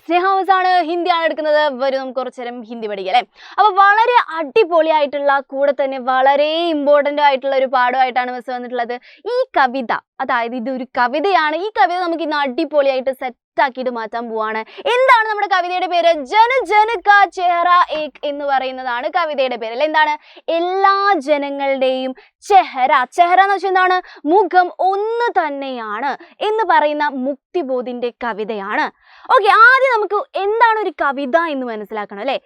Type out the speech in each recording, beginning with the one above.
സ്നേഹാവസാണ് ഹിന്ദിയാണ് എടുക്കുന്നത്. വരും നമുക്ക് കുറച്ചേരം ഹിന്ദി പഠിക്കാം അല്ലേ. അപ്പോൾ വളരെ അടിപൊളിയായിട്ടുള്ള കൂടെ തന്നെ വളരെ ഇമ്പോർട്ടൻ്റ് ആയിട്ടുള്ള ഒരു പാഠമായിട്ടാണ് മിസ് വന്നിട്ടുള്ളത്. ഈ കവിത, അതായത് ഇതൊരു കവിതയാണ്. ഈ കവിത നമുക്ക് ഇന്ന് അടിപൊളിയായിട്ട് സെറ്റാക്കിയിട്ട് മാറ്റാൻ പോവാണ്. എന്താണ് നമ്മുടെ കവിതയുടെ പേര്? ജന ജന കാ ചെഹറ ഏക് എന്ന് പറയുന്നതാണ് കവിതയുടെ പേര് അല്ലെ. എന്താണ്? എല്ലാ ജനങ്ങളുടെയും ചെഹറ. ചെഹറ എന്ന് വെച്ചാൽ എന്താണ്? മുഖം ഒന്ന് തന്നെയാണ് എന്ന് പറയുന്ന മുക്തിബോധിന്റെ കവിതയാണ്. ഓക്കെ, ആദ്യം നമുക്ക് എന്താണ് ഒരു കവിത എന്ന് മനസ്സിലാക്കണം അല്ലെ.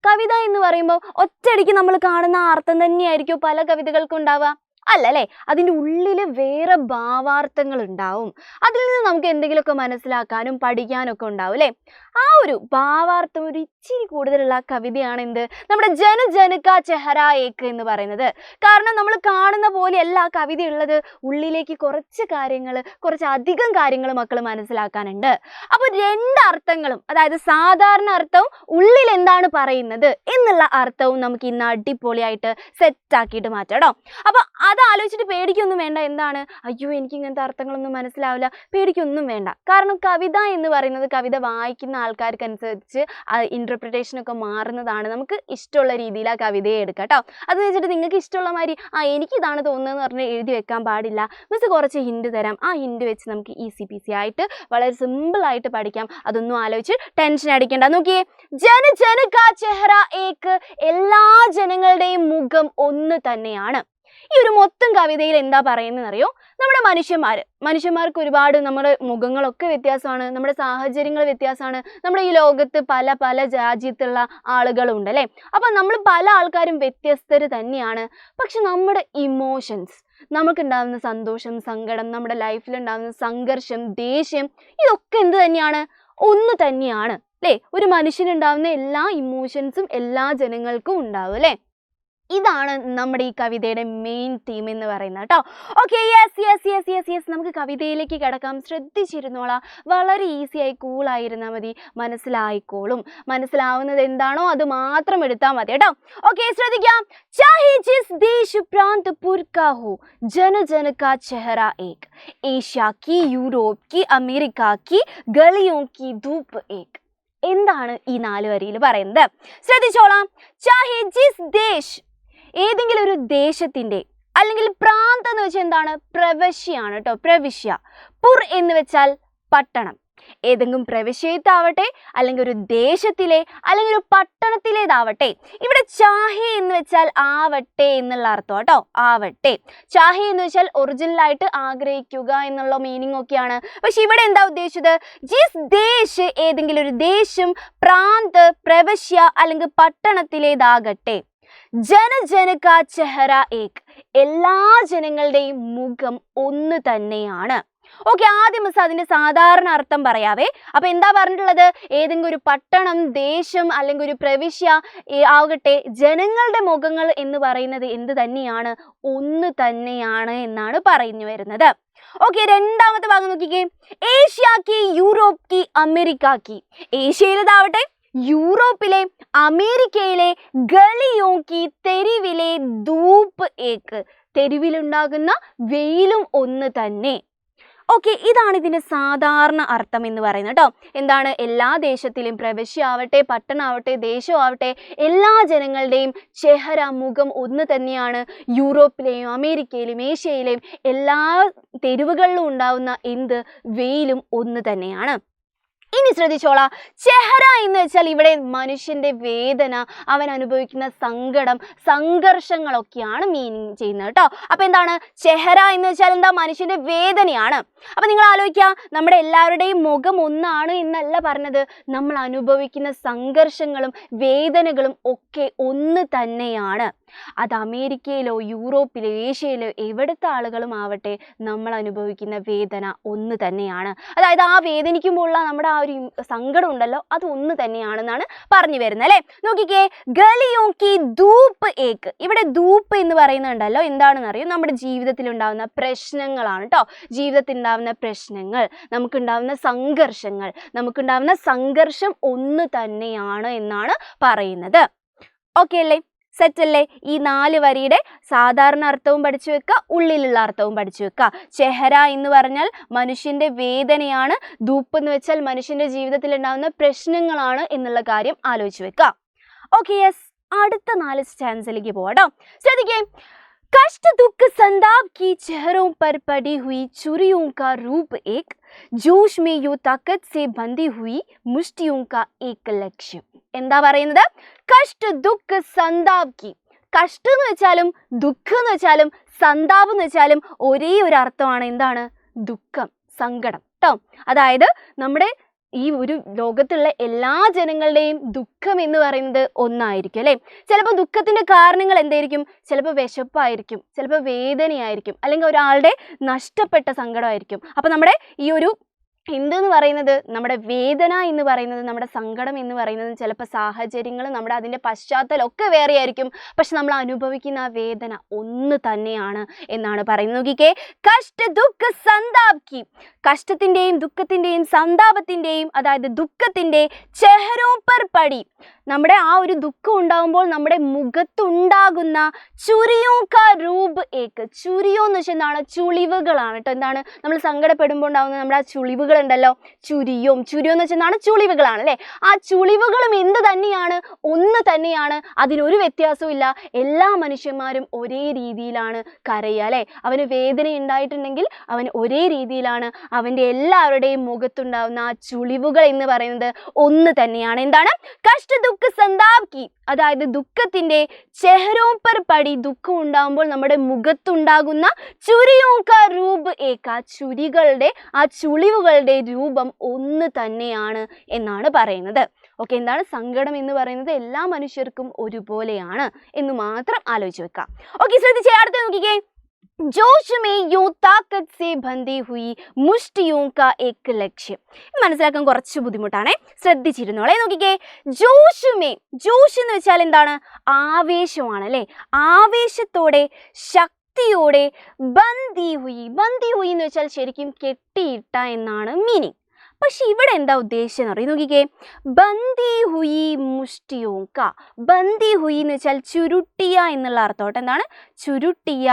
കവിത എന്ന് പറയുമ്പോൾ ഒറ്റയടിക്ക് നമ്മൾ കാണുന്ന അർത്ഥം തന്നെയായിരിക്കും പല കവിതകൾക്കും ഉണ്ടാവുക അല്ലല്ലേ. അതിൻ്റെ ഉള്ളിൽ വേറെ ഭാവാർത്ഥങ്ങൾ ഉണ്ടാവും. അതിൽ നിന്ന് നമുക്ക് എന്തെങ്കിലുമൊക്കെ മനസ്സിലാക്കാനും പഠിക്കാനൊക്കെ ഉണ്ടാവും അല്ലേ. ആ ഒരു ഭാവാർത്ഥം ഒരു ഇച്ചിരി കൂടുതലുള്ള കവിതയാണ് എന്ത്? നമ്മുടെ ജന ജന കാ ചെഹറ ഏക് എന്ന് പറയുന്നത്. കാരണം നമ്മൾ കാണുന്ന പോലെയല്ല ആ കവിത ഉള്ളത്. ഉള്ളിലേക്ക് കുറച്ച് അധികം കാര്യങ്ങൾ മക്കൾ മനസ്സിലാക്കാനുണ്ട്. അപ്പോൾ രണ്ട് അർത്ഥങ്ങളും, അതായത് സാധാരണ അർത്ഥവും ഉള്ളിൽ എന്താണ് പറയുന്നത് എന്നുള്ള അർത്ഥവും നമുക്ക് ഇന്ന് അടിപൊളിയായിട്ട് സെറ്റാക്കിയിട്ട് മാറ്റാം കേട്ടോ. അപ്പോൾ അത് ആലോചിച്ചിട്ട് പേടിക്കൊന്നും വേണ്ട. എന്താണ്? അയ്യോ, എനിക്ക് ഇങ്ങനത്തെ അർത്ഥങ്ങളൊന്നും മനസ്സിലാവില്ല, പേടിക്കൊന്നും വേണ്ട. കാരണം കവിത എന്ന് പറയുന്നത് കവിത വായിക്കുന്ന ആൾക്കാർക്കനുസരിച്ച് ഇൻ്റർപ്രിട്ടേഷനൊക്കെ മാറുന്നതാണ്. നമുക്ക് ഇഷ്ടമുള്ള രീതിയിൽ ആ കവിതയെ എടുക്കാം കേട്ടോ. അത് വെച്ചിട്ട് നിങ്ങൾക്ക് ഇഷ്ടമുള്ള മാതിരി എനിക്കിതാണ് തോന്നുന്നതെന്ന് പറഞ്ഞ് എഴുതി വെക്കാൻ പാടില്ല. മിസ് കുറച്ച് ഹിൻഡ് തരാം. ആ ഹിൻഡ് വെച്ച് നമുക്ക് ഈസി പീസി ആയിട്ട് വളരെ സിമ്പിളായിട്ട് പഠിക്കാം. അതൊന്നും ആലോചിച്ച് ടെൻഷൻ അടിക്കേണ്ട. നോക്കിയേ, ജന ജന കാ ചെഹറ ഏക്, എല്ലാ ജനങ്ങളുടെയും മുഖം ഒന്ന് തന്നെയാണ്. ഈ ഒരു മൊത്തം കവിതയിൽ എന്താ പറയുന്നതെന്ന് അറിയോ? നമ്മുടെ മനുഷ്യന്മാർക്ക് ഒരുപാട്, നമ്മുടെ മുഖങ്ങളൊക്കെ വ്യത്യാസമാണ്, നമ്മുടെ സാഹചര്യങ്ങൾ വ്യത്യാസമാണ്. നമ്മുടെ ഈ ലോകത്ത് പല പല രാജ്യത്തുള്ള ആളുകളുണ്ട് അല്ലേ. അപ്പം നമ്മൾ പല ആൾക്കാരും വ്യത്യസ്തർ തന്നെയാണ്. പക്ഷെ നമ്മുടെ ഇമോഷൻസ്, നമുക്കുണ്ടാകുന്ന സന്തോഷം, സങ്കടം, നമ്മുടെ ലൈഫിലുണ്ടാകുന്ന സംഘർഷം, ദേഷ്യം, ഇതൊക്കെ എന്ത് തന്നെയാണ്? ഒന്ന് തന്നെയാണ് അല്ലേ. ഒരു മനുഷ്യനുണ്ടാകുന്ന എല്ലാ ഇമോഷൻസും എല്ലാ ജനങ്ങൾക്കും ഉണ്ടാവും അല്ലേ. ഇതാണ് നമ്മുടെ ഈ കവിതയുടെ മെയിൻ തീം എന്ന് പറയുന്നത് കേട്ടോ. ഓക്കെ, യെസ്, നമുക്ക് കവിതയിലേക്ക് കിടക്കാം. ശ്രദ്ധിച്ചിരുന്നോളാം. വളരെ ഈസി ആയി കൂളായിരുന്നാൽ മതി, മനസ്സിലായിക്കോളും. മനസ്സിലാവുന്നത് എന്താണോ അത് മാത്രം എടുത്താൽ മതി കേട്ടോ. ഓക്കെ, ശ്രദ്ധിക്കാം. ചാഹേ ജിസ് ദേശ് പ്രാന്ത് പുർ കാ ഹോ, ജന ജന കാ ചെഹറ ഏക്, ഏഷ്യ കി, യൂറോപ്പ് കി, അമേരിക്ക കി, ഗലിയോ കി ധൂപ് ഏക്. എന്താണ് ഈ 4 വരിയിൽ പറയുന്നത്? ശ്രദ്ധിച്ചോളാം. ചാഹേ ജിസ് ദേശ്, ഏതെങ്കിലും ഒരു ദേശത്തിൻ്റെ, അല്ലെങ്കിൽ പ്രാന്ത് എന്ന് വെച്ചാൽ എന്താണ്? പ്രവിശ്യയാണ് കേട്ടോ, പ്രവിശ്യ. പുർ എന്ന് വെച്ചാൽ പട്ടണം. ഏതെങ്കിലും പ്രവിശ്യത്താവട്ടെ, അല്ലെങ്കിൽ ഒരു ദേശത്തിലെ, അല്ലെങ്കിൽ ഒരു പട്ടണത്തിലേതാവട്ടെ. ഇവിടെ ചാഹേ എന്ന് വെച്ചാൽ ആവട്ടെ എന്നുള്ള അർത്ഥം കേട്ടോ, ആവട്ടെ. ചാഹേ എന്ന് വെച്ചാൽ ഒറിജിനലായിട്ട് ആഗ്രഹിക്കുക എന്നുള്ള മീനിങ് ഒക്കെയാണ്. പക്ഷെ ഇവിടെ എന്താ ഉദ്ദേശിച്ചത്? ജിസ് ദേശ്, ഏതെങ്കിലും ഒരു ദേശം, പ്രാന്ത്, പ്രവിശ്യ അല്ലെങ്കിൽ പട്ടണത്തിലേതാകട്ടെ. ജന ജന കാ ചെഹറ ഏക്, എല്ലാ ജനങ്ങളുടെയും മുഖം ഒന്ന് തന്നെയാണ്. ഓക്കെ, ആദ്യം മിസ് അതിന്റെ സാധാരണ അർത്ഥം പറയാവേ. അപ്പൊ എന്താ പറഞ്ഞിട്ടുള്ളത്? ഏതെങ്കിലും ഒരു പട്ടണം, ദേശം അല്ലെങ്കിൽ ഒരു പ്രവിശ്യ ആകട്ടെ, ജനങ്ങളുടെ മുഖങ്ങൾ എന്ന് പറയുന്നത് എന്ത് തന്നെയാണ്? ഒന്ന് തന്നെയാണ് എന്നാണ് പറഞ്ഞു വരുന്നത്. ഓക്കെ, രണ്ടാമത്തെ ഭാഗം നോക്കിക്കേ. ഏഷ്യ കി, യൂറോപ്പ് കി, അമേരിക്ക കി. ഏഷ്യയിലേതാവട്ടെ, യൂറോപ്പിലെ, അമേരിക്കയിലെ, ഗലിയോ കി, തെരുവിലെ, ധൂപ് ഏക്, തെരുവിലുണ്ടാകുന്ന വെയിലും ഒന്ന് തന്നെ. ഓക്കെ, ഇതാണ് ഇതിൻ്റെ സാധാരണ അർത്ഥം എന്ന് പറയുന്നത് കേട്ടോ. എന്താണ്? എല്ലാ ദേശത്തിലും, പ്രവിശ്യ ആവട്ടെ, പട്ടണമാവട്ടെ, ദേശമാവട്ടെ, എല്ലാ ജനങ്ങളുടെയും ചെഹറ, മുഖം ഒന്ന് തന്നെയാണ്. യൂറോപ്പിലെയും അമേരിക്കയിലും ഏഷ്യയിലെയും എല്ലാ തെരുവുകളിലും ഉണ്ടാവുന്ന എന്ത്? വെയിലും ഒന്ന് തന്നെയാണ്. ഇനി ശ്രദ്ധിച്ചോളാം. ചെഹറ എന്ന് വെച്ചാൽ ഇവിടെ മനുഷ്യന്റെ വേദന, അവൻ അനുഭവിക്കുന്ന സങ്കടം, സംഘർഷങ്ങളൊക്കെയാണ് മീനിങ് ചെയ്യുന്നത് കേട്ടോ. അപ്പൊ എന്താണ് ചെഹറ എന്ന് വെച്ചാൽ? എന്താ? മനുഷ്യന്റെ വേദനയാണ്. അപ്പൊ നിങ്ങൾ ആലോചിക്കുക, നമ്മുടെ എല്ലാവരുടെയും മുഖം ഒന്നാണ് എന്നല്ല പറഞ്ഞത്. നമ്മൾ അനുഭവിക്കുന്ന സംഘർഷങ്ങളും വേദനകളും ഒക്കെ ഒന്ന് തന്നെയാണ്. അത് അമേരിക്കയിലോ യൂറോപ്പിലോ ഏഷ്യയിലോ എവിടുത്തെ ആളുകളും ആവട്ടെ, നമ്മൾ അനുഭവിക്കുന്ന വേദന ഒന്ന് തന്നെയാണ്. അതായത് ആ വേദനിക്കുമ്പോൾ ഉള്ള നമ്മുടെ ആ ഒരു സങ്കടം ഉണ്ടല്ലോ, അത് ഒന്ന് തന്നെയാണെന്നാണ് പറഞ്ഞു വരുന്നത് അല്ലേ. നോക്കിക്കേ, ഗലിയോ കി ധൂപ് ഏക്. ഇവിടെ ധൂപ് എന്ന് പറയുന്നുണ്ടല്ലോ, എന്താണെന്ന് അറിയോ? നമ്മുടെ ജീവിതത്തിൽ ഉണ്ടാകുന്ന പ്രശ്നങ്ങളാണ് കേട്ടോ. ജീവിതത്തിൽ ഉണ്ടാകുന്ന പ്രശ്നങ്ങൾ, നമുക്കുണ്ടാകുന്ന സംഘർഷങ്ങൾ, നമുക്കുണ്ടാകുന്ന സംഘർഷം ഒന്ന് തന്നെയാണ് എന്നാണ് പറയുന്നത്. ഓക്കെ അല്ലേ? സെറ്റ് അല്ലേ? ഈ 4 വരിയുടെ സാധാരണ അർത്ഥവും പഠിച്ചു വെക്കുക, ഉള്ളിലുള്ള അർത്ഥവും പഠിച്ചു വെക്കുക. ചെഹര എന്ന് പറഞ്ഞാൽ മനുഷ്യന്റെ വേദനയാണ്, ധൂപ്പ് എന്ന് വെച്ചാൽ മനുഷ്യന്റെ ജീവിതത്തിൽ ഉണ്ടാകുന്ന പ്രശ്നങ്ങളാണ് എന്നുള്ള കാര്യം ആലോചിച്ച് വെക്കുക. Okay, yes. അടുത്ത 4 സ്റ്റാൻസിലേക്ക് പോവാട്ടോ. ശ്രദ്ധിക്കേ. कष्ट दुख संताप की चेहरों पर पड़ी हुई चुरियों का रूप एक, जोश में यूं ताकत से बंधी हुई मुष्टियों का एक लक्ष्य. എന്താ പറയുന്നത്? കഷ്ട ദുഃഖ സന്താപ് കി. കഷ്ടം എന്ന് വെച്ചാലും ദുഃഖം എന്ന് വെച്ചാലും സന്താപം എന്ന് വെച്ചാലും ഒരേ ഒരു അർത്ഥമാണ്. എന്താണ്? ദുഃഖം, സങ്കടം ട്ടോ. അതായത് നമ്മുടെ ഈ ഒരു ലോകത്തുള്ള എല്ലാ ജനങ്ങളുടെയും ദുഃഖം എന്ന് പറയുന്നത് ഒന്നായിരിക്കും അല്ലേ? ചിലപ്പോൾ ദുഃഖത്തിന്റെ കാരണങ്ങൾ എന്തായിരിക്കും? ചിലപ്പോൾ വിശപ്പായിരിക്കും, ചിലപ്പോൾ വേദനയായിരിക്കും, അല്ലെങ്കിൽ ഒരാളുടെ നഷ്ടപ്പെട്ട സങ്കടമായിരിക്കും. അപ്പൊ നമ്മുടെ ഈ ഒരു എന്തെന്ന് പറയുന്നത്, നമ്മുടെ വേദന എന്ന് പറയുന്നത്, നമ്മുടെ സങ്കടം എന്ന് പറയുന്നത് ചിലപ്പോൾ സാഹചര്യങ്ങൾ, നമ്മുടെ അതിൻ്റെ പശ്ചാത്തലം ഒക്കെ വേറെ ആയിരിക്കും. പക്ഷെ നമ്മൾ അനുഭവിക്കുന്ന ആ വേദന ഒന്ന് തന്നെയാണ് എന്നാണ് പറയുന്നത്. നോക്കിക്കേ. കഷ്ട ദുഃഖ സന്താപ് കി. കഷ്ടത്തിൻ്റെയും ദുഃഖത്തിൻ്റെയും സന്താപത്തിൻ്റെയും, അതായത് ദുഃഖത്തിൻ്റെ ചെഹരോ പർ പടി, നമ്മുടെ ആ ഒരു ദുഃഖം ഉണ്ടാകുമ്പോൾ നമ്മുടെ മുഖത്തുണ്ടാകുന്ന ചുരിയോ കാ രൂപ് ഏക്ക്. ചുരിയോ എന്ന് വെച്ചാൽ എന്താണ്? ചുളിവുകളാണ് കേട്ടോ. എന്താണ്? നമ്മൾ സങ്കടപ്പെടുമ്പോൾ ഉണ്ടാകുന്ന നമ്മുടെ ആ ചുളിവുകൾ ഉണ്ടല്ലോ, ചുരിയോ എന്ന് വെച്ചാൽ എന്താണ്? ചുളിവുകളാണ് അല്ലേ? ആ ചുളിവുകളും എന്ത് തന്നെയാണ്? ഒന്ന് തന്നെയാണ്. അതിനൊരു വ്യത്യാസവും ഇല്ല. എല്ലാ മനുഷ്യന്മാരും ഒരേ രീതിയിലാണ് കരയുക അല്ലേ? അവന് വേദന ഉണ്ടായിട്ടുണ്ടെങ്കിൽ അവൻ ഒരേ രീതിയിലാണ്, അവൻ്റെ എല്ലാവരുടെയും മുഖത്തുണ്ടാകുന്ന ആ ചുളിവുകൾ എന്ന് പറയുന്നത് ഒന്ന് തന്നെയാണ്. എന്താണ്? കഷ്ട ദുഃഖ സന്താപ് കി, അതായത് ദുഃഖത്തിന്റെ ചെഹരോ പർ പടി, ദുഃഖം ഉണ്ടാകുമ്പോൾ നമ്മുടെ മുഖത്തുണ്ടാകുന്ന ചുരിയോ കാ രൂപ് ഏക, ചുരികളുടെ ആ ചുളിവുകളുടെ രൂപം ഒന്ന് തന്നെയാണ് എന്നാണ് പറയുന്നത്. ഓക്കെ, എന്താണ്? സങ്കടം എന്ന് പറയുന്നത് എല്ലാ മനുഷ്യർക്കും ഒരുപോലെയാണ് എന്ന് മാത്രം ആലോചിച്ച് വെക്കാം. ഓക്കെ, ശ്രദ്ധിച്ചേ. അടുത്ത നോക്കിക്കേ. जोश में यूं ताकत से बंधी हुई मुष्टियों का एक लक्ष्य. ഇത് മനസ്സിലാക്കാൻ കുറച്ച് ബുദ്ധിമുട്ടാണേ, ശ്രദ്ധിച്ചിരുന്നോളെ. നോക്കിക്കേ. ജോഷ് എന്ന് വെച്ചാൽ എന്താണ്? ആവേശമാണ് അല്ലേ? ആവേശത്തോടെ, ശക്തിയോടെ, ബന്ദി ഹുയി എന്ന് വെച്ചാൽ ശരിക്കും കെട്ടിയിട്ട എന്നാണ് മീനിങ്. പക്ഷെ ഇവിടെ എന്താ ഉദ്ദേശം എന്ന് പറയും. നോക്കിക്കേ. ബന്ദി ഹുയി മുഷ്ടിയോ കാ. ബന്ദി ഹുയി എന്ന് വെച്ചാൽ ചുരുട്ടിയ എന്നുള്ള അർത്ഥത്തോട്ട്. എന്താണ്? ചുരുട്ടിയ.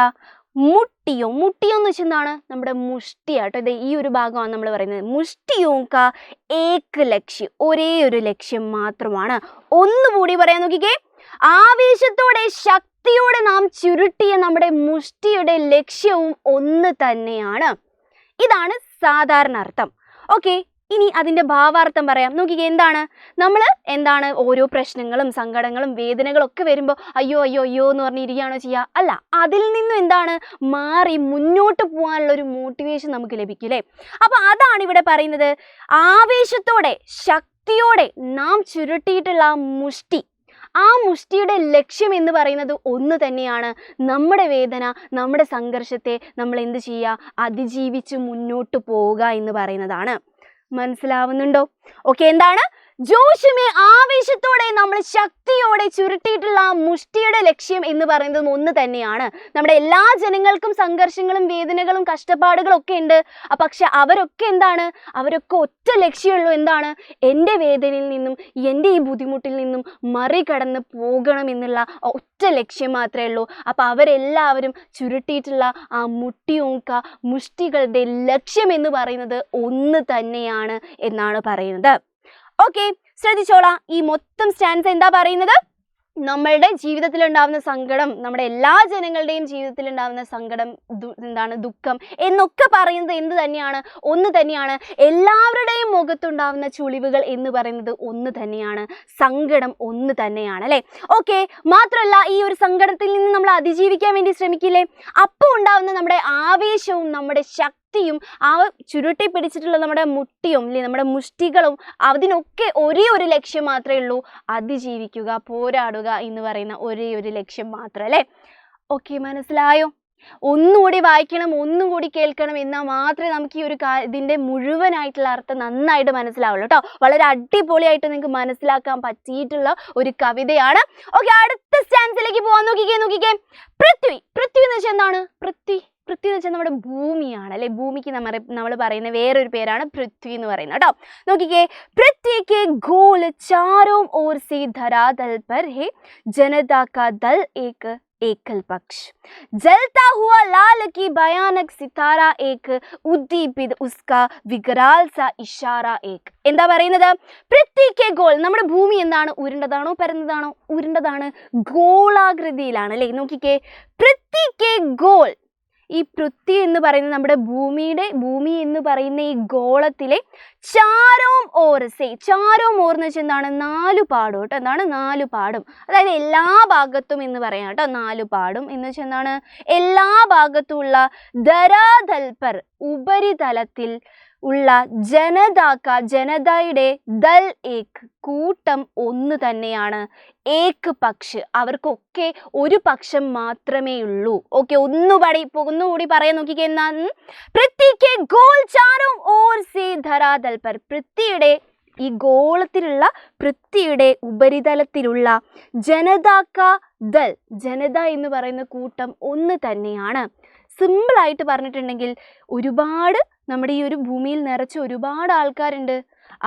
മുട്ടിയോ എന്ന് വെച്ചാൽ എന്താണ്? നമ്മുടെ മുഷ്ടിയാട്ടോ. ഇത് ഈ ഒരു ഭാഗമാണ് നമ്മൾ പറയുന്നത്. മുഷ്ടിയോ കാ ഏക് ലക്ഷ്യം, ഒരേ ഒരു ലക്ഷ്യം മാത്രമാണ്. ഒന്നുകൂടി പറയാൻ നോക്കിക്കേ. ആവേശത്തോടെ, ശക്തിയോടെ നാം ചുരുട്ടിയ നമ്മുടെ മുഷ്ടിയുടെ ലക്ഷ്യവും ഒന്ന് തന്നെയാണ്. ഇതാണ് സാധാരണ അർത്ഥം. ഓക്കെ, ഇനി അതിൻ്റെ ഭാവാർത്ഥം പറയാം. നോക്കിക്കേ. എന്താണ് ഓരോ പ്രശ്നങ്ങളും സങ്കടങ്ങളും വേദനകളും ഒക്കെ വരുമ്പോൾ അയ്യോ എന്ന് പറഞ്ഞിരിക്കുകയാണോ ചെയ്യുക? അല്ല, അതിൽ നിന്നും എന്താണ് മാറി മുന്നോട്ട് പോകാനുള്ള ഒരു മോട്ടിവേഷൻ നമുക്ക് ലഭിക്കില്ലേ? അപ്പോൾ അതാണ് ഇവിടെ പറയുന്നത്. ആവേശത്തോടെ, ശക്തിയോടെ നാം ചുരുട്ടിയിട്ടുള്ള മുഷ്ടി, ആ മുഷ്ടിയുടെ ലക്ഷ്യം എന്ന് പറയുന്നത് ഒന്ന് തന്നെയാണ്. നമ്മുടെ വേദന, നമ്മുടെ സംഘർഷത്തെ നമ്മൾ എന്ത് ചെയ്യുക? അതിജീവിച്ച് മുന്നോട്ട് പോവുക എന്ന് പറയുന്നതാണ്. മനസ്സിലാവുന്നുണ്ടോ? ഓക്കെ, എന്താണ്? ജോഷുമേ, ആവേശത്തോടെ നമ്മൾ ശക്തിയോടെ ചുരുട്ടിയിട്ടുള്ള മുഷ്ടിയുടെ ലക്ഷ്യം എന്ന് പറയുന്നത് ഒന്ന് തന്നെയാണ്. നമ്മുടെ എല്ലാ ജനങ്ങൾക്കും സംഘർഷങ്ങളും വേദനകളും കഷ്ടപ്പാടുകളും ഒക്കെ ഉണ്ട്. പക്ഷെ അവരൊക്കെ എന്താണ്? അവരൊക്കെ ഒറ്റ ലക്ഷ്യമുള്ളൂ. എന്താണ്? എൻ്റെ വേദനയിൽ നിന്നും എൻ്റെ ഈ ബുദ്ധിമുട്ടിൽ നിന്നും മറികടന്ന് പോകണം എന്നുള്ള ഒറ്റ ലക്ഷ്യം മാത്രമേ ഉള്ളൂ. അപ്പം അവരെല്ലാവരും ചുരുട്ടിയിട്ടുള്ള ആ മുഷ്ടികളുടെ ലക്ഷ്യം എന്ന് പറയുന്നത് ഒന്ന് തന്നെയാണ് എന്നാണ് പറയുന്നത്. ഓക്കെ, ശ്രദ്ധിച്ചോളാം. ഈ മൊത്തം സ്റ്റാൻസ് എന്താ പറയുന്നത്? നമ്മളുടെ ജീവിതത്തിലുണ്ടാവുന്ന സങ്കടം, നമ്മുടെ എല്ലാ ജനങ്ങളുടെയും ജീവിതത്തിലുണ്ടാവുന്ന സങ്കടം, എന്താണ്? ദുഃഖം എന്നൊക്കെ പറയുന്നത് എന്ത് തന്നെയാണ്? ഒന്ന് തന്നെയാണ്. എല്ലാവരുടെയും മുഖത്തുണ്ടാവുന്ന ചുളിവുകൾ എന്ന് പറയുന്നത് ഒന്ന് തന്നെയാണ്. സങ്കടം ഒന്ന് തന്നെയാണ് അല്ലേ? ഓക്കെ, മാത്രമല്ല ഈ ഒരു സങ്കടത്തിൽ നിന്ന് നമ്മൾ അതിജീവിക്കാൻ വേണ്ടി ശ്രമിക്കില്ലേ? അപ്പോൾ ഉണ്ടാവുന്ന നമ്മുടെ ആവേശവും നമ്മുടെ ശക്തിയും ആ ചുരുട്ടി പിടിച്ചിട്ടുള്ള നമ്മുടെ മുട്ടിയും അല്ലേ, നമ്മുടെ മുഷ്ടികളും, അതിനൊക്കെ ഒരേ ഒരു ലക്ഷ്യം മാത്രമേ ഉള്ളൂ. അതിജീവിക്കുക, പോരാടുക എന്ന് പറയുന്ന ഒരേ ഒരു ലക്ഷ്യം മാത്രം അല്ലേ? ഓക്കെ, മനസ്സിലായോ? ഒന്നുകൂടി വായിക്കണം, ഒന്നുകൂടി കേൾക്കണം, എന്നാൽ മാത്രമേ നമുക്ക് ഈ ഒരു ഇതിൻ്റെ മുഴുവനായിട്ടുള്ള അർത്ഥം നന്നായിട്ട് മനസ്സിലാവുള്ളൂ കേട്ടോ. വളരെ അടിപൊളിയായിട്ട് നിങ്ങൾക്ക് മനസ്സിലാക്കാൻ പറ്റിയിട്ടുള്ള ഒരു കവിതയാണ്. ഓക്കെ, അടുത്ത സ്റ്റാൻസിലേക്ക് പോകാൻ നോക്കിക്കേ. പൃഥ്വി എന്ന് വെച്ചാൽ എന്താണ്? പൃഥ്വി എന്ന് വെച്ചാൽ നമ്മുടെ ഭൂമിയാണ് അല്ലെ. ഭൂമിക്ക് നമ്മൾ പറയുന്ന വേറൊരു പേരാണ് പൃഥ്വി എന്ന് പറയുന്നത് കേട്ടോ. നോക്കിക്കേ, പൃഥ്വി കെ ഗോൾ चारों ओर से धरातल पर है, जनता का दल एक एकल पक्ष, जलता हुआ लाल की भयानक सितारा एक, उद्दीपित उसका विकराल सा इशारा एक. എന്താ പറയുന്നത്? പൃഥ്വി കെ ഗോൾ, നമ്മുടെ ഭൂമി എന്താണ്? ഉരുണ്ടതാണോ പരന്നതാണോ? ഉരുണ്ടതാണ്, ഗോളാകൃതിയിലാണ് അല്ലേ. നോക്കിക്കേ, പൃഥ്വി കെ ഗോൾ, ഈ പൃഥ്വി എന്ന് പറയുന്നത് നമ്മുടെ ഭൂമി എന്ന് പറയുന്ന ഈ ഗോളത്തിലെ ചാരോം ഓർ സേ, ചാരോം ഓർ എന്ന് വെച്ചാൽ എന്താണ്? 4 പാടും കേട്ടോ. എന്താണ്? 4 പാടും, അതായത് എല്ലാ ഭാഗത്തും എന്ന് പറയാം കേട്ടോ. 4 പാടും എന്ന് വെച്ചാൽ എന്താണ്? എല്ലാ ഭാഗത്തും ഉള്ള ധരാതൽപർ, ഉപരിതലത്തിൽ ഉള്ള ജനതയുടെ ദൽ ഏക്, കൂട്ടം ഒന്ന് തന്നെയാണ്. ഏക് പക്ഷ്, അവർക്കൊക്കെ ഒരു പക്ഷം മാത്രമേ ഉള്ളൂ. ഓക്കെ, ഒന്നുകൂടി പറയാൻ നോക്കിക്കേ. എന്നാ പൃഥ്വി കെ ഗോൾ ചാരോം ഓർ സേ ധരാതൽ പർ, പൃഥ്വിയുടെ ഈ ഗോളത്തിലുള്ള, പൃഥ്വിയുടെ ഉപരിതലത്തിലുള്ള ജനതാ ദൽ, ജനത എന്ന് പറയുന്ന കൂട്ടം ഒന്ന് തന്നെയാണ്. സിമ്പിളായിട്ട് പറഞ്ഞിട്ടുണ്ടെങ്കിൽ ഒരുപാട് നമ്മുടെ ഈ ഒരു ഭൂമിയിൽ നിറച്ച ഒരുപാട് ആൾക്കാരുണ്ട്.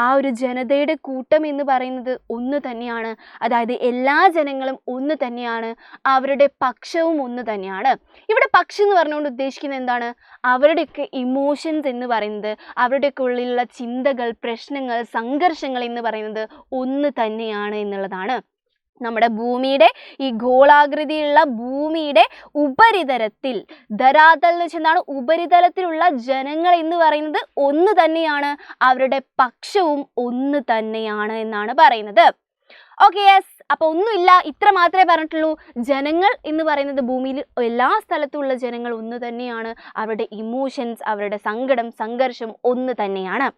ആ ഒരു ജനതയുടെ കൂട്ടം എന്ന് പറയുന്നത് ഒന്ന് തന്നെയാണ്. അതായത് എല്ലാ ജനങ്ങളും ഒന്ന് തന്നെയാണ്, അവരുടെ പക്ഷവും ഒന്ന് തന്നെയാണ്. ഇവിടെ പക്ഷം എന്ന് പറഞ്ഞുകൊണ്ട് ഉദ്ദേശിക്കുന്നത് എന്താണ്? അവരുടെയൊക്കെ ഇമോഷൻസ് എന്ന് പറയുന്നത്, അവരുടെയൊക്കെ ഉള്ളിലുള്ള ചിന്തകൾ, പ്രശ്നങ്ങൾ, സംഘർഷങ്ങൾ എന്ന് പറയുന്നത് ഒന്ന് തന്നെയാണ് എന്നുള്ളതാണ്. നമ്മുടെ ഭൂമിയുടെ ഈ ഗോളാകൃതിയിലുള്ള ഭൂമിയുടെ ഉപരിതലത്തിൽ, ധരാതൽ എന്ന് വെച്ചാൽ എന്താണ്? ഉപരിതലത്തിലുള്ള ജനങ്ങൾ എന്ന് പറയുന്നത് ഒന്ന് തന്നെയാണ്, അവരുടെ പക്ഷവും ഒന്ന് തന്നെയാണ് എന്നാണ് പറയുന്നത്. Okay, yes. അപ്പൊ ഒന്നുമില്ല, ഇത്ര മാത്രമേ പറഞ്ഞിട്ടുള്ളൂ. ജനങ്ങൾ എന്ന് പറയുന്നത് ഭൂമിയിൽ എല്ലാ സ്ഥലത്തുള്ള ജനങ്ങൾ ഒന്ന് തന്നെയാണ്, അവരുടെ ഇമോഷൻസ്, അവരുടെ സങ്കടം, സംഘർഷം ഒന്ന് തന്നെയാണ്.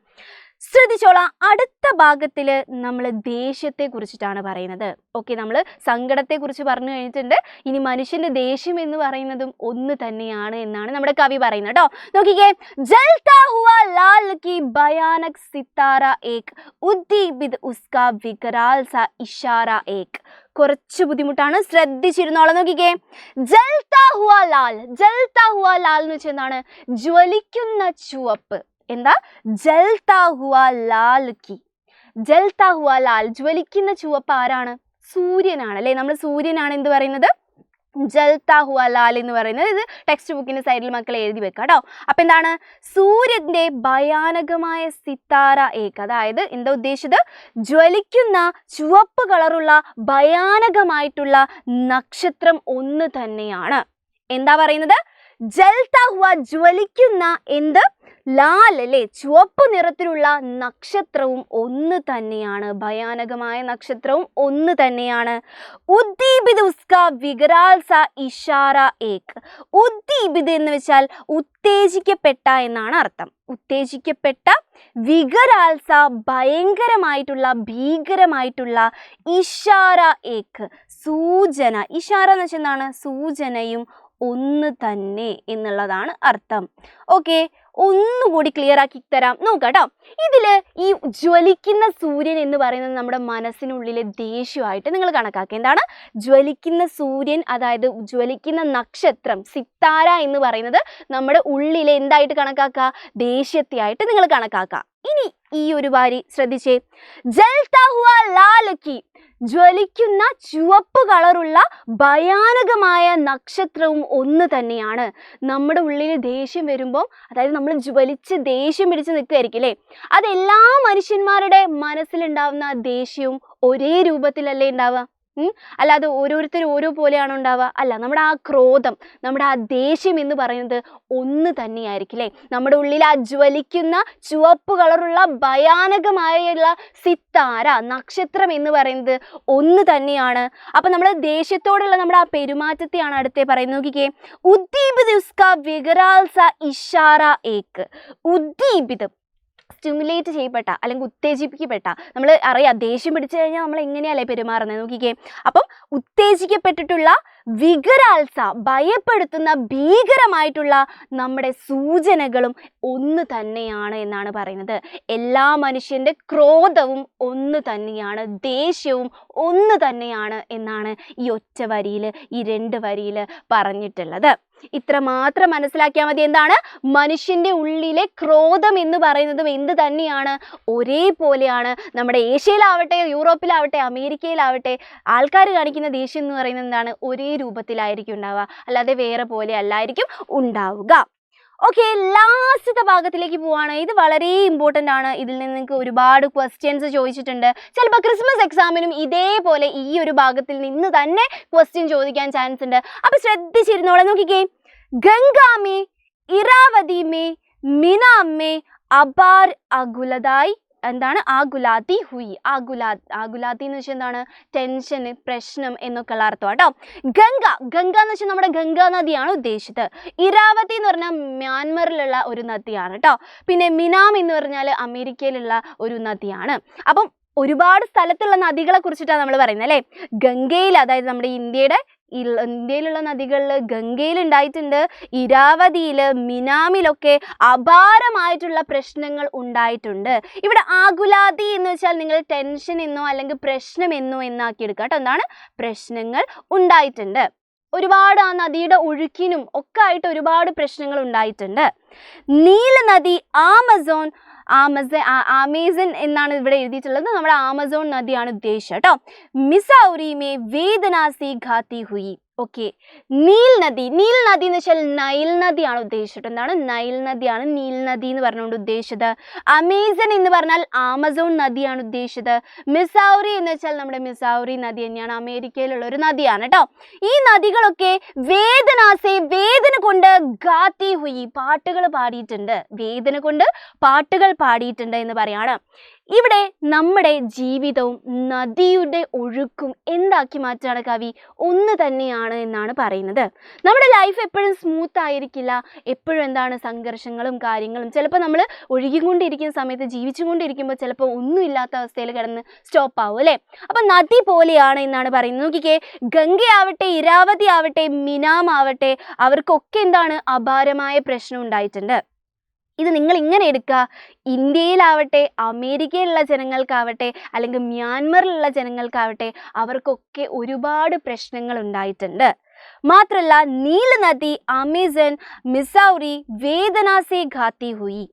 ശ്രദ്ധിച്ചോളാം, അടുത്ത ഭാഗത്തിൽ നമ്മൾ ദേഷ്യത്തെ കുറിച്ചിട്ടാണ് പറയുന്നത്. ഓക്കെ, നമ്മൾ സങ്കടത്തെ കുറിച്ച് പറഞ്ഞു കഴിഞ്ഞിട്ടുണ്ട്. ഇനി മനുഷ്യന്റെ ദേഷ്യം എന്ന് പറയുന്നതും ഒന്ന് തന്നെയാണ് എന്നാണ് നമ്മുടെ കവി പറയുന്നത് കേട്ടോ. നോക്കിക്കേ, ജൽതാ ഹുവാ ലാൽ കി ഭയാനക് സിത്താര ഏക്, ഉദ്ദീപിത് ഉസ്കാ വികരാൽ സാ ഇഷാര ഏക്. കുറച്ച് ബുദ്ധിമുട്ടാണ്, ശ്രദ്ധിച്ചിരുന്നോളാം. നോക്കിക്കേ, ജൽതാ ഹുവാ ലാൽ, ജൽതാ ഹുവാ ലാൽ എന്ന് വെച്ചാൽ എന്താണ്? ജ്വലിക്കുന്ന ചുവപ്പ്. എന്താ? ജൽതാ ഹുവാ ലാൽ കി, ജൽതാ ഹുവാ ലാൽ, ജ്വലിക്കുന്ന ചുവപ്പ് ആരാണ്? സൂര്യനാണ് അല്ലേ. നമ്മൾ സൂര്യനാണ് എന്ത് പറയുന്നത്? ജൽതാ ഹുവാ ലാൽ എന്ന് പറയുന്നത്. ഇത് ടെക്സ്റ്റ് ബുക്കിന്റെ സൈഡിൽ മക്കൾ എഴുതി വെക്കാം കേട്ടോ. അപ്പൊ എന്താണ്? സൂര്യന്റെ ഭയാനകമായ സിത്താര ഏക്, അതായത് എന്താ ഉദ്ദേശിച്ചത്? ജ്വലിക്കുന്ന ചുവപ്പ് കളറുള്ള ഭയാനകമായിട്ടുള്ള നക്ഷത്രം ഒന്ന് തന്നെയാണ്. എന്താ പറയുന്നത്? ജൽതാ ഹുവ, ജ്വലിക്കുന്ന എന്ത്? ലാൽ അല്ലേ, ചുവപ്പ് നിറത്തിലുള്ള നക്ഷത്രവും ഒന്ന് തന്നെയാണ്, ഭയാനകമായ നക്ഷത്രവും ഒന്ന് തന്നെയാണ്. ഉദ്ദീപിത് ഉസ്കാ വികരാൽ സാ ഇഷാര ഏക്. ഉദ്ദീപിത് എന്ന് വെച്ചാൽ ഉത്തേജിക്കപ്പെട്ട എന്നാണ് അർത്ഥം. ഉത്തേജിക്കപ്പെട്ട, വികരാൽ സാ ഭയങ്കരമായിട്ടുള്ള, ഭീകരമായിട്ടുള്ള, ഇഷാര ഏക് സൂചന. ഇഷാര എന്ന് വെച്ചാൽ എന്താണ്? സൂചനയും ഒന്ന് തന്നെ എന്നുള്ളതാണ് അർത്ഥം. ഓക്കെ, ഒന്നുകൂടി ക്ലിയർ ആക്കി തരാം, നോക്കാട്ടോ. ഇതില് ഈ ജ്വലിക്കുന്ന സൂര്യൻ എന്ന് പറയുന്നത് നമ്മുടെ മനസ്സിനുള്ളിലെ ദേഷ്യമായിട്ട് നിങ്ങൾ കണക്കാക്കുക. എന്താണ്? ജ്വലിക്കുന്ന സൂര്യൻ, അതായത് ജ്വലിക്കുന്ന നക്ഷത്രം സിത്താര എന്ന് പറയുന്നത് നമ്മുടെ ഉള്ളിലെ എന്തായിട്ട് കണക്കാക്കുക? ദേഷ്യത്തെ ആയിട്ട് നിങ്ങൾ കണക്കാക്കുക. ഇനി ഈ ഒരു വരി ശ്രദ്ധിച്ചേ, ജൽതാ ഹുവാ ലാൽ കി, ജ്വലിക്കുന്ന ചുവപ്പ് കളറുള്ള ഭയാനകമായ നക്ഷത്രവും ഒന്ന് തന്നെയാണ്. നമ്മുടെ ഉള്ളിൽ ദേഷ്യം വരുമ്പോൾ, അതായത് നമ്മൾ ജ്വലിച്ച് ദേഷ്യം പിടിച്ച് നിൽക്കുകയായിരിക്കും അല്ലേ, അതെല്ലാ മനുഷ്യന്മാരുടെ മനസ്സിലുണ്ടാവുന്ന ദേഷ്യവും ഒരേ രൂപത്തിലല്ലേ ഉണ്ടാവുക? അല്ലാതെ ഓരോരുത്തരും ഓരോ പോലെയാണോ ഉണ്ടാവുക? അല്ല, നമ്മുടെ ആ ക്രോധം, നമ്മുടെ ആ ദേഷ്യം എന്ന് പറയുന്നത് ഒന്ന് തന്നെയായിരിക്കും അല്ലേ. നമ്മുടെ ഉള്ളിൽ ആ ജ്വലിക്കുന്ന ചുവപ്പ് കളറുള്ള ഭയാനകമായുള്ള സിത്താര, നക്ഷത്രം എന്ന് പറയുന്നത് ഒന്ന് തന്നെയാണ്. അപ്പം നമ്മൾ ദേഷ്യത്തോടുള്ള നമ്മുടെ ആ പെരുമാറ്റത്തെയാണ് അടുത്തേ പറയുന്നത്. നോക്കിക്കേ, ഉദ്ദീപിത് ഉസ്കാ വികരാൽ സാ ഇഷാര ഏക്. ഉദ്ദീപിതം, സ്റ്റിമുലേറ്റ് ചെയ്യപ്പെട്ട അല്ലെങ്കിൽ ഉത്തേജിപ്പിക്കപ്പെട്ട, നമ്മൾ അറിയാം ദേഷ്യം പിടിച്ചു കഴിഞ്ഞാൽ നമ്മൾ എങ്ങനെയല്ലേ പെരുമാറുന്നത്. നോക്കിക്കേ, അപ്പം ഉത്തേജിക്കപ്പെട്ടിട്ടുള്ള, വികരാൽസ ഭയപ്പെടുത്തുന്ന, ഭീകരമായിട്ടുള്ള നമ്മുടെ സൂചനകളും ഒന്ന് തന്നെയാണ് എന്നാണ് പറയുന്നത്. എല്ലാ മനുഷ്യൻ്റെ ക്രോധവും ഒന്ന് തന്നെയാണ്, ദേഷ്യവും ഒന്ന് തന്നെയാണ് എന്നാണ് ഈ ഒറ്റ വരിയിൽ, ഈ 2 വരിയിൽ പറഞ്ഞിട്ടുള്ളത്. ഇത്ര മാത്രം മനസ്സിലാക്കിയാൽ മതി. എന്താണ്? മനുഷ്യന്റെ ഉള്ളിലെ ക്രോധം എന്ന് പറയുന്നതും എന്ത് തന്നെയാണ്? ഒരേപോലെയാണ്. നമ്മുടെ ഏഷ്യയിലാവട്ടെ, യൂറോപ്പിലാവട്ടെ, അമേരിക്കയിലാവട്ടെ ആൾക്കാർ കാണിക്കുന്ന ദേഷ്യം എന്ന് പറയുന്നത് എന്താണ്? ഒരേ രൂപത്തിലായിരിക്കും ഉണ്ടാവുക, അല്ലാതെ വേറെ പോലെ അല്ലായിരിക്കും ഉണ്ടാവുക. ഓക്കെ, ലാസ്റ്റത്തെ ഭാഗത്തിലേക്ക് പോവാണ്. ഇത് വളരെ ഇമ്പോർട്ടൻ്റ് ആണ്. ഇതിൽ നിന്ന് നിങ്ങൾക്ക് ഒരുപാട് ക്വസ്റ്റ്യൻസ് ചോദിച്ചിട്ടുണ്ട്. ചിലപ്പോൾ ക്രിസ്മസ് എക്സാമിനും ഇതേപോലെ ഈ ഒരു ഭാഗത്തിൽ നിന്ന് തന്നെ ക്വസ്റ്റ്യൻ ചോദിക്കാൻ ചാൻസ് ഉണ്ട്. അപ്പോൾ ശ്രദ്ധിച്ചിരുന്നോളെ. നോക്കിക്കേ, ഗംഗാമേ, ഇറാവതി മേ, മിനാമേ, അപാർ അകുലതായി എന്താണ്? ആകുലാത്തി ഹുയി. ആകുലാത്തി എന്ന് വെച്ചാൽ എന്താണ്? ടെൻഷൻ, പ്രശ്നം എന്നൊക്കെ ഉള്ള അർത്ഥം കേട്ടോ. ഗംഗ എന്ന് വെച്ചാൽ നമ്മുടെ ഗംഗാ നദിയാണ് ഉദ്ദേശിച്ചത്. ഇറാവതി എന്ന് പറഞ്ഞാൽ മ്യാൻമറിലുള്ള ഒരു നദിയാണ് കേട്ടോ. പിന്നെ മിനാം എന്ന് പറഞ്ഞാൽ അമേരിക്കയിലുള്ള ഒരു നദിയാണ്. അപ്പം ഒരുപാട് സ്ഥലത്തുള്ള നദികളെ കുറിച്ചിട്ടാണ് നമ്മൾ പറയുന്നത് അല്ലേ. ഗംഗയിൽ, അതായത് നമ്മുടെ ഇന്ത്യയിലുള്ള നദികളിൽ ഗംഗയിൽ ഉണ്ടായിട്ടുണ്ട്, ഇരാവതിയിൽ, മിനാമിലൊക്കെ അപാരമായിട്ടുള്ള പ്രശ്നങ്ങൾ ഉണ്ടായിട്ടുണ്ട്. ഇവിടെ ആകുലാതി എന്ന് വെച്ചാൽ നിങ്ങൾ ടെൻഷൻ എന്നോ അല്ലെങ്കിൽ പ്രശ്നം എന്നോ എന്നാക്കി എടുക്കുക കേട്ടോ. എന്താണ്? പ്രശ്നങ്ങൾ ഉണ്ടായിട്ടുണ്ട്. ഒരുപാട് ആ നദിയുടെ ഒഴുക്കിനും ഒക്കെ ആയിട്ട് ഒരുപാട് പ്രശ്നങ്ങൾ ഉണ്ടായിട്ടുണ്ട്. നീല നദി, ആമസോൺ എന്നാണ് ഇവിടെ എഴുതിയിട്ടുള്ളത്. നമ്മുടെ ആമസോൺ നദിയാണ് ഉദ്ദേശിച്ചത് കേട്ടോ. മിസൗറി മേ വേദനാസി ഘാത്തി ഹുയി. ഓക്കെ, നീൽ നദി എന്ന് വെച്ചാൽ നൈൽ നദിയാണ് ഉദ്ദേശിച്ചത്. എന്താണ്? നൈൽ നദിയാണ് നീൽ നദി എന്ന് പറഞ്ഞുകൊണ്ട് ഉദ്ദേശിച്ചത്. അമേസൺ എന്ന് പറഞ്ഞാൽ ആമസോൺ നദിയാണ് ഉദ്ദേശിച്ചത്. മിസൗറി എന്ന് വെച്ചാൽ നമ്മുടെ മിസൗറി നദി തന്നെയാണ്, അമേരിക്കയിലുള്ള ഒരു നദിയാണ് കേട്ടോ. ഈ നദികളൊക്കെ വേദന കൊണ്ട് ഗാത്തി ഹുയി, പാട്ടുകൾ പാടിയിട്ടുണ്ട്. വേദന കൊണ്ട് പാട്ടുകൾ പാടിയിട്ടുണ്ട് എന്ന് പറയാണ്. ഇവിടെ നമ്മുടെ ജീവിതവും നദിയുടെ ഒഴുക്കും എന്താക്കി മാറ്റാണ് കവി? ഒന്ന് തന്നെയാണ് എന്നാണ് പറയുന്നത്. നമ്മുടെ ലൈഫ് എപ്പോഴും സ്മൂത്ത് ആയിരിക്കില്ല. എപ്പോഴും എന്താണ്? സംഘർഷങ്ങളും കാര്യങ്ങളും. ചിലപ്പോൾ നമ്മൾ ഒഴുകിക്കൊണ്ടിരിക്കുന്ന സമയത്ത്, ജീവിച്ചുകൊണ്ടിരിക്കുമ്പോൾ ചിലപ്പോൾ ഒന്നുമില്ലാത്ത അവസ്ഥയിൽ കിടന്ന് സ്റ്റോപ്പ് ആവും അല്ലേ. അപ്പം നദി പോലെയാണ് എന്നാണ് പറയുന്നത്. നോക്കിക്കേ, ഗംഗയാവട്ടെ, ഇരാവതി ആവട്ടെ, മിനാം ആവട്ടെ, അവർക്കൊക്കെ എന്താണ്? അപാരമായ പ്രശ്നം ഉണ്ടായിട്ടുണ്ട്. ഇത് നിങ്ങൾ ഇങ്ങനെ എടുക്കുക, ഇന്ത്യയിലാവട്ടെ, അമേരിക്കയിലുള്ള ജനങ്ങൾക്കാവട്ടെ, അല്ലെങ്കിൽ മ്യാൻമറിലുള്ള ജനങ്ങൾക്കാവട്ടെ, അവർക്കൊക്കെ ഒരുപാട് പ്രശ്നങ്ങൾ ഉണ്ടായിട്ടുണ്ട്. മാത്രമല്ല, നീൽ നദി, ആമസോൺ, മിസൗറി വേദനാസെ ഘാത്തി ഹുയി.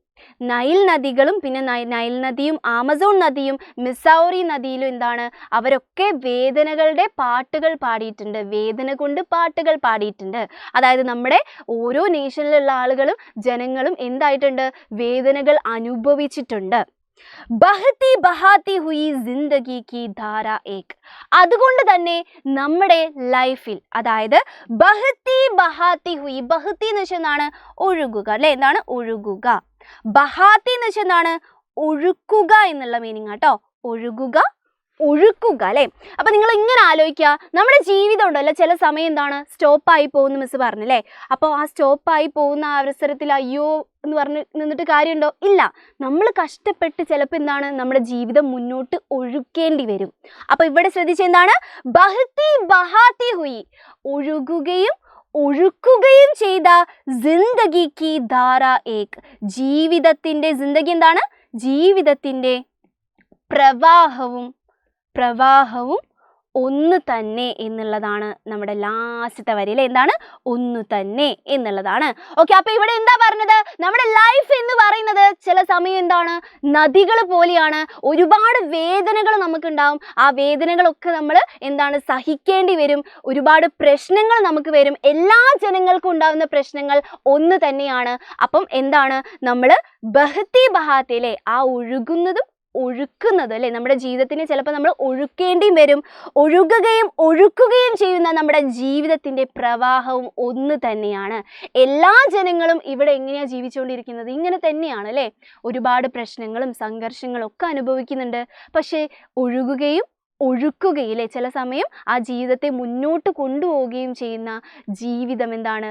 നൈൽ നദികളും പിന്നെ നൈൽ നദിയും ആമസോൺ നദിയും മിസൗറി നദിയിലും എന്താണ്? അവരൊക്കെ വേദനകളുടെ പാട്ടുകൾ പാടിയിട്ടുണ്ട്. വേദന കൊണ്ട് പാട്ടുകൾ പാടിയിട്ടുണ്ട്. അതായത് നമ്മുടെ ഓരോ നേഷനിലുള്ള ആളുകളും ജനങ്ങളും എന്തായിട്ടുണ്ട്? വേദനകൾ അനുഭവിച്ചിട്ടുണ്ട്. ബഹത്തി ബഹാത്തി ഹുയി ജിന്ദഗി കി ധാര ഏക്. അതുകൊണ്ട് തന്നെ നമ്മുടെ ലൈഫിൽ, അതായത് ബഹത്തി ബഹാത്തി ഹുയി, ബഹത്തി എന്ന് വെച്ചാൽ എന്താണ്? ഒഴുകുക അല്ലെ. എന്താണ്? ഒഴുകുക. ബഹാത്തി എന്ന് വെച്ചാൽ എന്താണ്? ഒഴുക്കുക എന്നുള്ള മീനിങ് കേട്ടോ. ഒഴുക്കുക അല്ലേ. അപ്പൊ നിങ്ങൾ ഇങ്ങനെ ആലോചിക്കുക, നമ്മുടെ ജീവിതം ഉണ്ടല്ലോ ചില സമയം എന്താണ്? സ്റ്റോപ്പായി പോകുന്ന മിസ് പറഞ്ഞല്ലേ. അപ്പോൾ ആ സ്റ്റോപ്പായി പോകുന്ന അവസരത്തിൽ അയ്യോ എന്ന് പറഞ്ഞ് നിന്നിട്ട് കാര്യമുണ്ടോ? ഇല്ല. നമ്മൾ കഷ്ടപ്പെട്ട് ചിലപ്പോൾ എന്താണ്? നമ്മുടെ ജീവിതം മുന്നോട്ട് ഒഴുക്കേണ്ടി വരും. അപ്പൊ ഇവിടെ ശ്രദ്ധിച്ച എന്താണ്? ബഹത്തി ബഹാത്തി ഹുയി, ഒഴുക്കുകയും ചെയ്ത ജിന്ദഗി കി ധാര ഏക്. ജീവിതത്തിന്റെ ജിന്ദഗി എന്താണ്? ജീവിതത്തിന്റെ പ്രവാഹവും ഒന്ന് തന്നെ എന്നുള്ളതാണ് നമ്മുടെ ലാസ്റ്റത്തെ വരിയിൽ. എന്താണ്? ഒന്ന് തന്നെ എന്നുള്ളതാണ്. ഓക്കെ, അപ്പൊ ഇവിടെ എന്താ പറഞ്ഞത്? നമ്മുടെ ലൈഫ് എന്ന് പറയുന്നത് ചില സമയം എന്താണ്? നദികൾ പോലെയാണ്. ഒരുപാട് വേദനകൾ നമുക്കുണ്ടാവും. ആ വേദനകളൊക്കെ നമ്മൾ എന്താണ്? സഹിക്കേണ്ടി വരും. ഒരുപാട് പ്രശ്നങ്ങൾ നമുക്ക് വരും. എല്ലാ ജനങ്ങൾക്കും ഉണ്ടാകുന്ന പ്രശ്നങ്ങൾ ഒന്ന് തന്നെയാണ്. അപ്പം എന്താണ്? നമ്മൾ ബഹത്തി ബഹാത്തിലെ ആ ഒഴുക്കുന്നത് അല്ലേ, നമ്മുടെ ജീവിതത്തിന് ചിലപ്പോൾ നമ്മൾ ഒഴുക്കേണ്ടിയും വരും. ഒഴുക്കുകയും ചെയ്യുന്ന നമ്മുടെ ജീവിതത്തിൻ്റെ പ്രവാഹവും ഒന്ന് തന്നെയാണ്. എല്ലാ ജനങ്ങളും ഇവിടെ എങ്ങനെയാണ് ജീവിച്ചുകൊണ്ടിരിക്കുന്നത്? ഇങ്ങനെ തന്നെയാണ് അല്ലേ. ഒരുപാട് പ്രശ്നങ്ങളും സംഘർഷങ്ങളും ഒക്കെ അനുഭവിക്കുന്നുണ്ട്. പക്ഷേ ഒഴുക്കുകയില്ലേ, ചില സമയം ആ ജീവിതത്തെ മുന്നോട്ട് കൊണ്ടുപോവുകയും ചെയ്യുന്ന ജീവിതം എന്താണ്?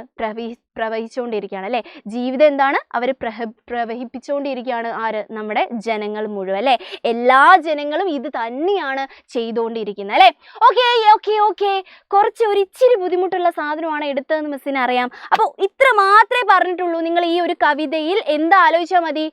പ്രവഹിച്ചുകൊണ്ടിരിക്കുകയാണ് അല്ലേ. ജീവിതം എന്താണ്? അവർ പ്രവഹിപ്പിച്ചുകൊണ്ടിരിക്കുകയാണ്. ആര്? നമ്മുടെ ജനങ്ങൾ മുഴുവൻ അല്ലേ. എല്ലാ ജനങ്ങളും ഇത് തന്നെയാണ് ചെയ്തുകൊണ്ടിരിക്കുന്നത് അല്ലേ. ഓക്കെ, ഒരിച്ചിരി ബുദ്ധിമുട്ടുള്ള സാധനമാണ് എടുത്തതെന്ന് മിസ്സിന് അറിയാം. അപ്പോൾ ഇത്ര മാത്രമേ പറഞ്ഞിട്ടുള്ളൂ. നിങ്ങൾ ഈ ഒരു കവിതയിൽ എന്താ ആലോചിച്ചാൽ മതി?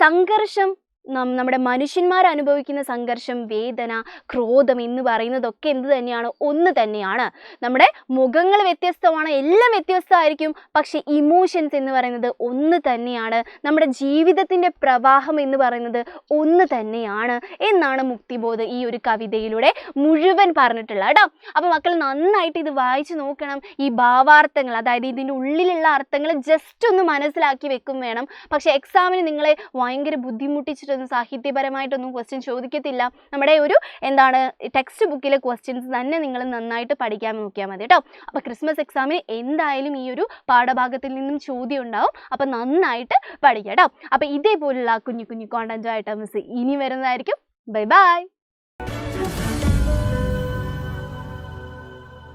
സംഘർഷം നമ്മുടെ മനുഷ്യന്മാർ അനുഭവിക്കുന്ന സംഘർഷം, വേദന, ക്രോധം എന്ന് പറയുന്നതൊക്കെ എന്ത് തന്നെയാണ്? ഒന്ന് തന്നെയാണ്. നമ്മുടെ മുഖങ്ങൾ വ്യത്യസ്തമാണ്, എല്ലാം വ്യത്യസ്തമായിരിക്കും, പക്ഷെ ഇമോഷൻസ് എന്ന് പറയുന്നത് ഒന്ന് തന്നെയാണ്. നമ്മുടെ ജീവിതത്തിൻ്റെ പ്രവാഹം എന്ന് പറയുന്നത് ഒന്ന് തന്നെയാണ് എന്നാണ് മുക്തിബോധ് ഈ ഒരു കവിതയിലൂടെ മുഴുവൻ പറഞ്ഞിട്ടുള്ളത് കേട്ടോ. അപ്പോൾ മക്കൾ നന്നായിട്ട് ഇത് വായിച്ച് നോക്കണം. ഈ ഭാവാർത്ഥങ്ങൾ, അതായത് ഇതിൻ്റെ ഉള്ളിലുള്ള അർത്ഥങ്ങൾ ജസ്റ്റ് ഒന്ന് മനസ്സിലാക്കി വെക്കും വേണം. പക്ഷേ എക്സാമിന് നിങ്ങളെ ഭയങ്കര ബുദ്ധിമുട്ടിച്ചിട്ടൊന്നും സാഹിത്യപരമായിട്ടൊന്നും ക്വസ്റ്റ്യൻ ചോദിക്കത്തില്ല. നമ്മുടെ ഒരു ടെക്സ്റ്റ് ബുക്കിലെ ക്വസ്റ്റ്യൻസ് തന്നെ നിങ്ങൾ നന്നായിട്ട് പഠിക്കാൻ നോക്കിയാൽ മതി കേട്ടോ. അപ്പോൾ ക്രിസ്മസ് എക്സാമിന് എന്തായാലും ഈ ഒരു പാഠഭാഗത്തിൽ നിന്നും ചോദ്യം ഉണ്ടാവും. അപ്പോൾ നന്നായിട്ട് പഠിക്കാം കേട്ടോ. അപ്പോൾ ഇതേപോലുള്ള കുഞ്ഞു കുഞ്ഞു കോണ്ടൻറ്റുമായിട്ട് മിസ് ഇനി വരുന്നതായിരിക്കും. Bye bye.